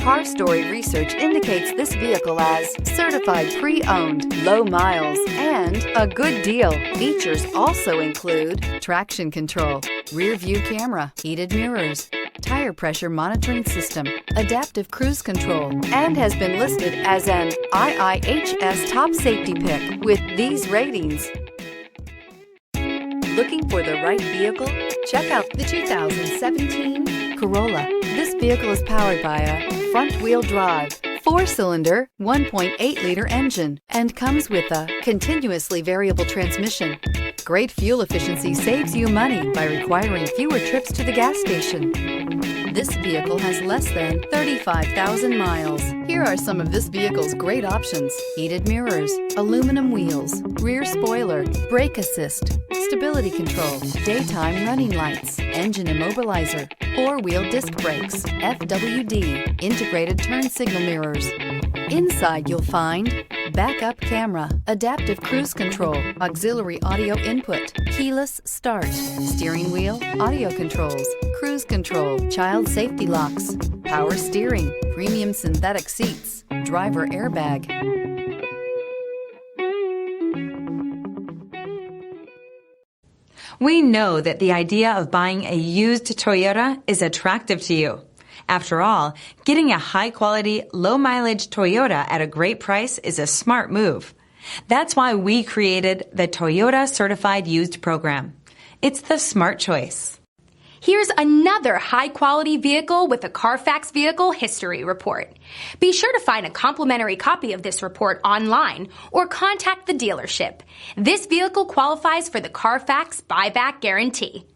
Car Story research indicates this vehicle as certified pre-owned, low miles, and a good deal. Features also include traction control, rear view camera, heated mirrors, tire pressure monitoring system, adaptive cruise control, and has been listed as an IIHS top safety pick with these ratings. Looking for the right vehicle? Check out the 2017 Corolla. This vehicle is powered by a front-wheel drive, 4-cylinder, 1.8-liter engine, and comes with a continuously variable transmission. Great fuel efficiency saves you money by requiring fewer trips to the gas station. This vehicle has less than 35,000 miles. Here are some of this vehicle's great options: heated mirrors, aluminum wheels, rear spoiler, brake assist, stability control, daytime running lights, engine immobilizer, 4-wheel disc brakes, FWD, integrated turn signal mirrors. Inside you'll find backup camera, adaptive cruise control, auxiliary audio input, keyless start, steering wheel audio controls, cruise control, child safety locks, power steering, premium synthetic seats, driver airbag. We know that the idea of buying a used Toyota is attractive to you. After all, getting a high-quality, low-mileage Toyota at a great price is a smart move. That's why we created the Toyota Certified Used Program. It's the smart choice. Here's another high-quality vehicle with a CARFAX Vehicle History Report. Be sure to find a complimentary copy of this report online or contact the dealership. This vehicle qualifies for the CARFAX Buyback Guarantee.